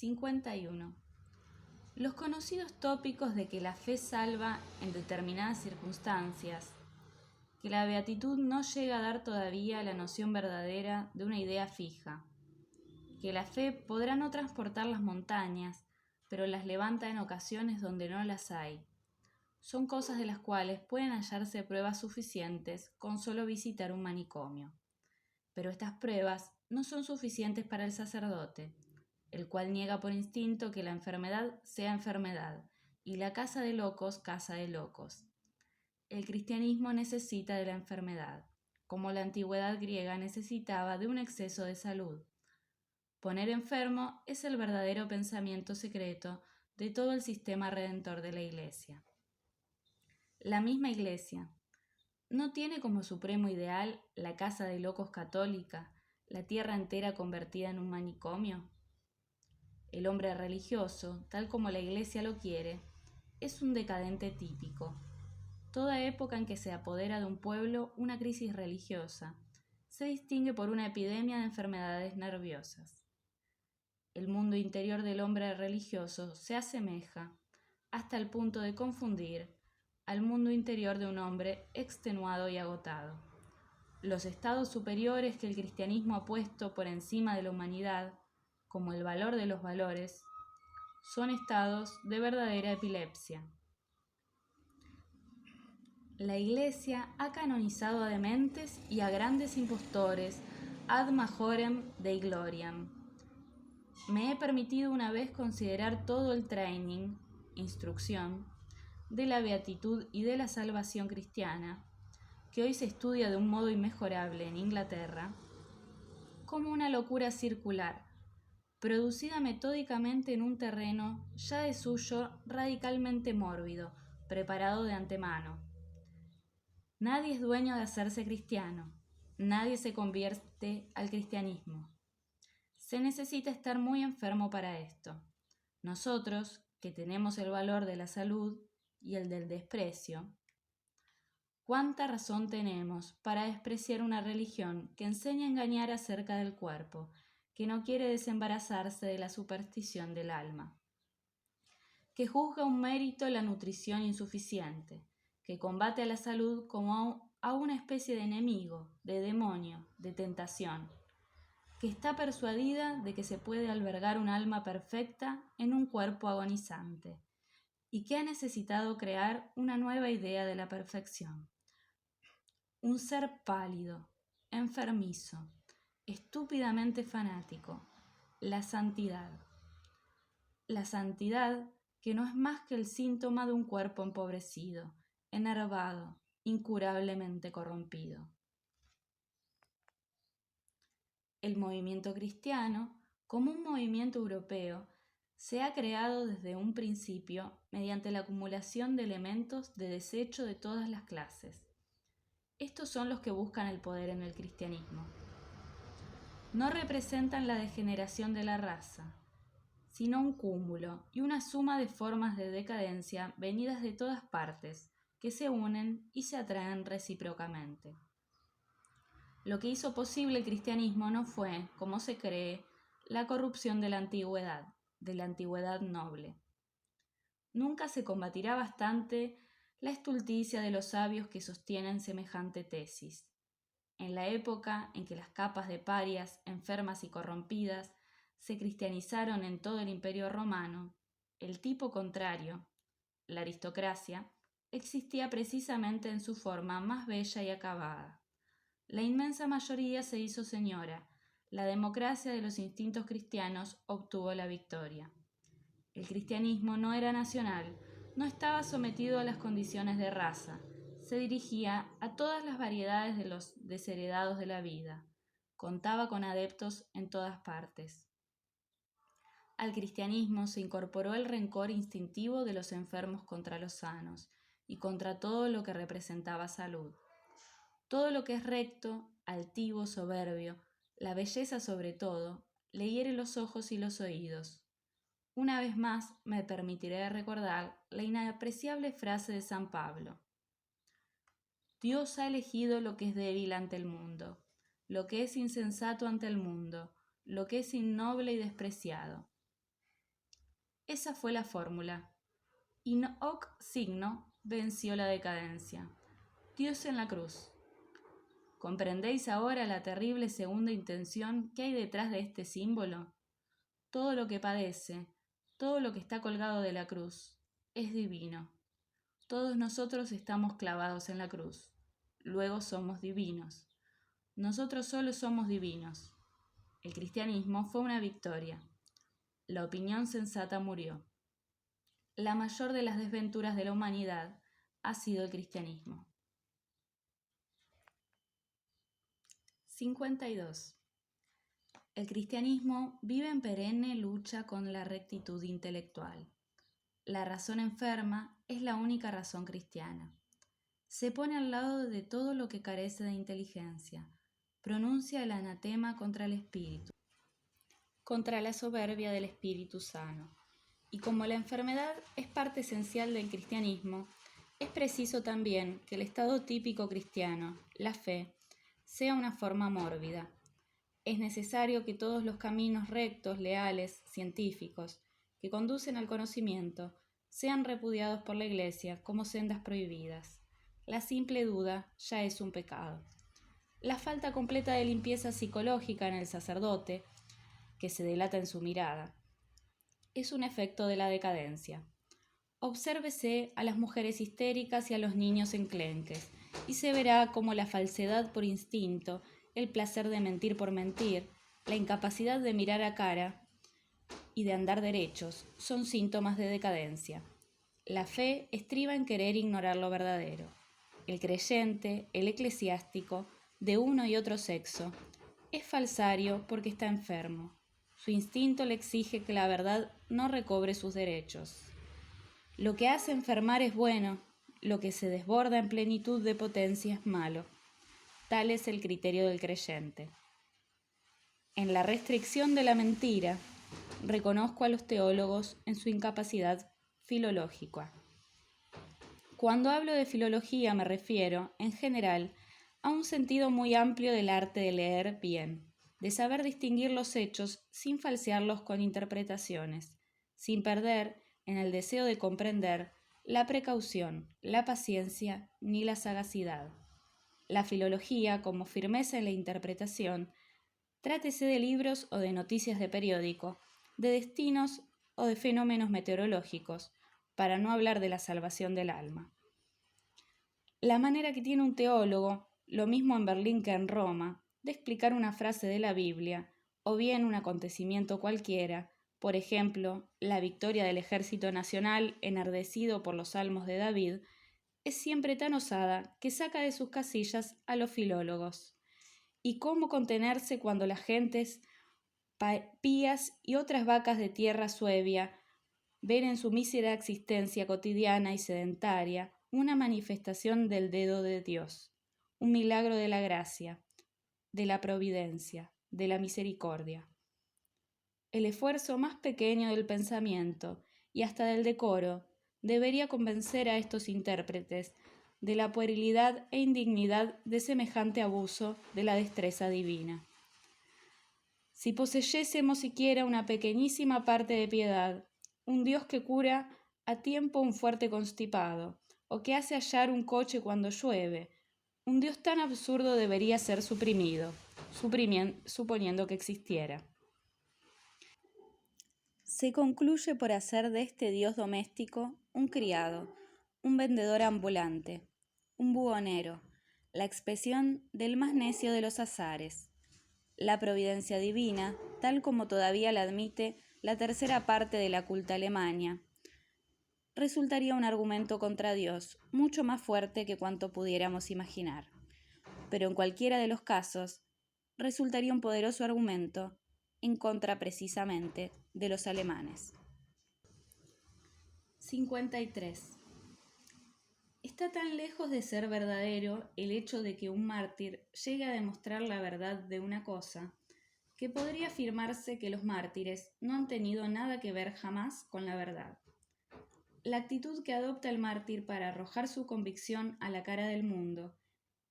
51. Los conocidos tópicos de que la fe salva en determinadas circunstancias, que la beatitud no llega a dar todavía la noción verdadera de una idea fija, que la fe podrá no transportar las montañas, pero las levanta en ocasiones donde no las hay. Son cosas de las cuales pueden hallarse pruebas suficientes con solo visitar un manicomio. Pero estas pruebas no son suficientes para el sacerdote, el cual niega por instinto que la enfermedad sea enfermedad y la casa de locos, casa de locos. El cristianismo necesita de la enfermedad, como la antigüedad griega necesitaba de un exceso de salud. Poner enfermo es el verdadero pensamiento secreto de todo el sistema redentor de la Iglesia. La misma Iglesia no tiene como supremo ideal la casa de locos católica, la tierra entera convertida en un manicomio. El hombre religioso, tal como la Iglesia lo quiere, es un decadente típico. Toda época en que se apodera de un pueblo una crisis religiosa se distingue por una epidemia de enfermedades nerviosas. El mundo interior del hombre religioso se asemeja, hasta el punto de confundir, al mundo interior de un hombre extenuado y agotado. Los estados superiores que el cristianismo ha puesto por encima de la humanidad, como el valor de los valores, son estados de verdadera epilepsia. La Iglesia ha canonizado a dementes y a grandes impostores ad majorem Dei gloriam. Me he permitido una vez considerar todo el training, instrucción, de la beatitud y de la salvación cristiana, que hoy se estudia de un modo inmejorable en Inglaterra, como una locura circular, producida metódicamente en un terreno ya de suyo radicalmente mórbido, preparado de antemano. Nadie es dueño de hacerse cristiano, nadie se convierte al cristianismo. Se necesita estar muy enfermo para esto. Nosotros, que tenemos el valor de la salud y el del desprecio, ¿cuánta razón tenemos para despreciar una religión que enseña a engañar acerca del cuerpo, que no quiere desembarazarse de la superstición del alma, que juzga un mérito la nutrición insuficiente, que combate a la salud como a una especie de enemigo, de demonio, de tentación, que está persuadida de que se puede albergar un alma perfecta en un cuerpo agonizante, y que ha necesitado crear una nueva idea de la perfección. Un ser pálido, enfermizo, estúpidamente fanático, la santidad. La santidad que no es más que el síntoma de un cuerpo empobrecido, enervado, incurablemente corrompido. El movimiento cristiano, como un movimiento europeo, se ha creado desde un principio mediante la acumulación de elementos de desecho de todas las clases. Estos son los que buscan el poder en el cristianismo. No representan la degeneración de la raza, sino un cúmulo y una suma de formas de decadencia venidas de todas partes, que se unen y se atraen recíprocamente. Lo que hizo posible el cristianismo no fue, como se cree, la corrupción de la antigüedad noble. Nunca se combatirá bastante la estulticia de los sabios que sostienen semejante tesis. En la época en que las capas de parias, enfermas y corrompidas se cristianizaron en todo el Imperio Romano, el tipo contrario, la aristocracia, existía precisamente en su forma más bella y acabada. La inmensa mayoría se hizo señora, la democracia de los instintos cristianos obtuvo la victoria. El cristianismo no era nacional, no estaba sometido a las condiciones de raza, se dirigía a todas las variedades de los desheredados de la vida, contaba con adeptos en todas partes. Al cristianismo se incorporó el rencor instintivo de los enfermos contra los sanos y contra todo lo que representaba salud. Todo lo que es recto, altivo, soberbio, la belleza sobre todo, le hiere los ojos y los oídos. Una vez más me permitiré recordar la inapreciable frase de San Pablo. Dios ha elegido lo que es débil ante el mundo, lo que es insensato ante el mundo, lo que es innoble y despreciado. Esa fue la fórmula. In hoc signo venció la decadencia. Dios en la cruz. ¿Comprendéis ahora la terrible segunda intención que hay detrás de este símbolo? Todo lo que padece, todo lo que está colgado de la cruz, es divino. Todos nosotros estamos clavados en la cruz. Luego somos divinos. Nosotros solo somos divinos. El cristianismo fue una victoria. La opinión sensata murió. La mayor de las desventuras de la humanidad ha sido el cristianismo. 52. El cristianismo vive en perenne lucha con la rectitud intelectual. La razón enferma es la única razón cristiana. Se pone al lado de todo lo que carece de inteligencia. Pronuncia el anatema contra el espíritu, contra la soberbia del espíritu sano. Y como la enfermedad es parte esencial del cristianismo, es preciso también que el estado típico cristiano, la fe, sea una forma mórbida. Es necesario que todos los caminos rectos, leales, científicos, que conducen al conocimiento, sean repudiados por la Iglesia como sendas prohibidas. La simple duda ya es un pecado. La falta completa de limpieza psicológica en el sacerdote, que se delata en su mirada, es un efecto de la decadencia. Obsérvese a las mujeres histéricas y a los niños enclenques, y se verá cómo la falsedad por instinto, el placer de mentir por mentir, la incapacidad de mirar a cara y de andar derechos son síntomas de decadencia. La fe estriba en querer ignorar lo verdadero. El creyente, el eclesiástico, de uno y otro sexo, es falsario porque está enfermo. Su instinto le exige que la verdad no recobre sus derechos. Lo que hace enfermar es bueno, lo que se desborda en plenitud de potencia es malo. Tal es el criterio del creyente. En la restricción de la mentira, reconozco a los teólogos en su incapacidad filológica. Cuando hablo de filología me refiero, en general, a un sentido muy amplio del arte de leer bien, de saber distinguir los hechos sin falsearlos con interpretaciones, sin perder, en el deseo de comprender, la precaución, la paciencia ni la sagacidad. La filología, como firmeza en la interpretación, trátese de libros o de noticias de periódico, de destinos o de fenómenos meteorológicos, para no hablar de la salvación del alma. La manera que tiene un teólogo, lo mismo en Berlín que en Roma, de explicar una frase de la Biblia, o bien un acontecimiento cualquiera, por ejemplo, la victoria del ejército nacional enardecido por los salmos de David, es siempre tan osada que saca de sus casillas a los filólogos. Y cómo contenerse cuando las gentes pías y otras vacas de tierra suevia ven en su mísera existencia cotidiana y sedentaria una manifestación del dedo de Dios, un milagro de la gracia, de la providencia, de la misericordia. El esfuerzo más pequeño del pensamiento y hasta del decoro debería convencer a estos intérpretes de la puerilidad e indignidad de semejante abuso de la destreza divina. Si poseyésemos siquiera una pequeñísima parte de piedad, un Dios que cura a tiempo un fuerte constipado, o que hace hallar un coche cuando llueve, un Dios tan absurdo debería ser suprimido, suponiendo que existiera. Se concluye por hacer de este Dios doméstico un criado, un vendedor ambulante, un buhonero, la expresión del más necio de los azares. La providencia divina, tal como todavía la admite la tercera parte de la culta Alemania, resultaría un argumento contra Dios mucho más fuerte que cuanto pudiéramos imaginar. Pero en cualquiera de los casos, resultaría un poderoso argumento en contra precisamente de los alemanes. 53. Está tan lejos de ser verdadero el hecho de que un mártir llegue a demostrar la verdad de una cosa, que podría afirmarse que los mártires no han tenido nada que ver jamás con la verdad. La actitud que adopta el mártir para arrojar su convicción a la cara del mundo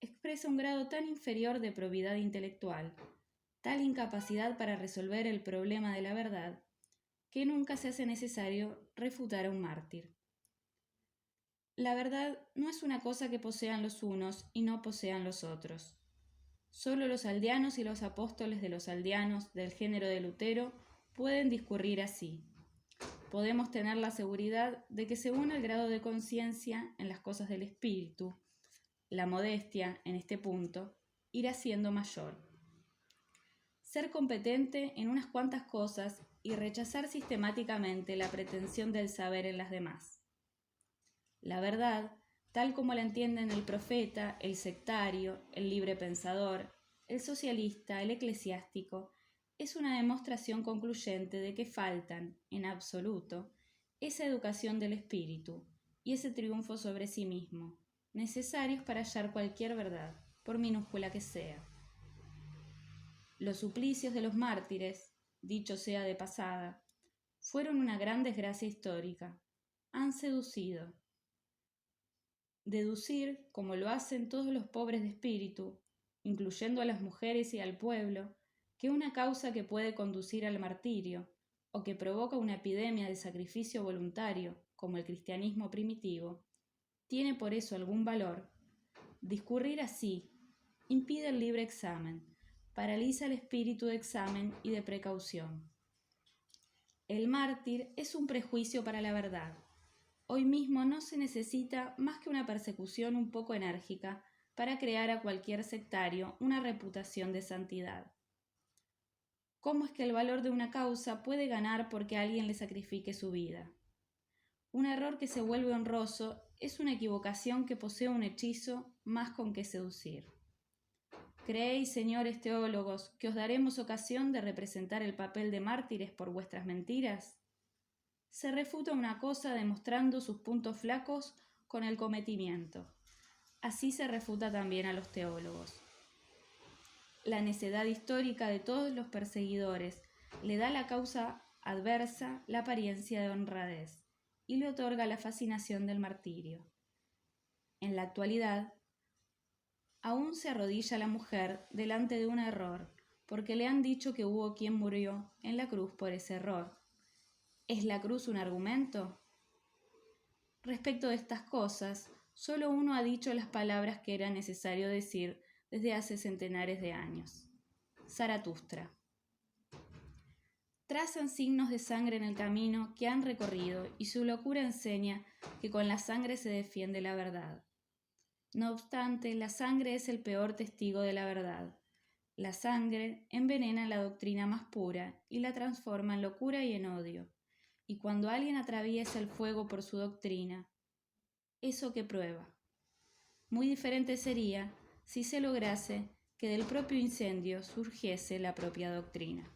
expresa un grado tan inferior de probidad intelectual, tal incapacidad para resolver el problema de la verdad, que nunca se hace necesario refutar a un mártir. La verdad no es una cosa que posean los unos y no posean los otros. Solo los aldeanos y los apóstoles de los aldeanos del género de Lutero pueden discurrir así. Podemos tener la seguridad de que según el grado de conciencia en las cosas del espíritu, la modestia, en este punto, irá siendo mayor. Ser competente en unas cuantas cosas y rechazar sistemáticamente la pretensión del saber en las demás. La verdad, tal como la entienden el profeta, el sectario, el libre pensador, el socialista, el eclesiástico, es una demostración concluyente de que faltan, en absoluto, esa educación del espíritu y ese triunfo sobre sí mismo, necesarios para hallar cualquier verdad, por minúscula que sea. Los suplicios de los mártires, dicho sea de pasada, fueron una gran desgracia histórica. Han seducido. Deducir, como lo hacen todos los pobres de espíritu, incluyendo a las mujeres y al pueblo, que una causa que puede conducir al martirio, o que provoca una epidemia de sacrificio voluntario, como el cristianismo primitivo, tiene por eso algún valor. Discurrir así impide el libre examen, paraliza el espíritu de examen y de precaución. El mártir es un prejuicio para la verdad. Hoy mismo no se necesita más que una persecución un poco enérgica para crear a cualquier sectario una reputación de santidad. ¿Cómo es que el valor de una causa puede ganar porque alguien le sacrifique su vida? Un error que se vuelve honroso es una equivocación que posee un hechizo más con que seducir. ¿Creéis, señores teólogos, que os daremos ocasión de representar el papel de mártires por vuestras mentiras? Se refuta una cosa demostrando sus puntos flacos con el cometimiento. Así se refuta también a los teólogos. La necedad histórica de todos los perseguidores le da a la causa adversa la apariencia de honradez y le otorga la fascinación del martirio. En la actualidad, aún se arrodilla la mujer delante de un error, porque le han dicho que hubo quien murió en la cruz por ese error. ¿Es la cruz un argumento? Respecto de estas cosas, solo uno ha dicho las palabras que era necesario decir desde hace centenares de años. Zaratustra. Trazan signos de sangre en el camino que han recorrido y su locura enseña que con la sangre se defiende la verdad. No obstante, la sangre es el peor testigo de la verdad. La sangre envenena la doctrina más pura y la transforma en locura y en odio. Y cuando alguien atraviesa el fuego por su doctrina, ¿eso qué prueba? Muy diferente sería si se lograse que del propio incendio surgiese la propia doctrina.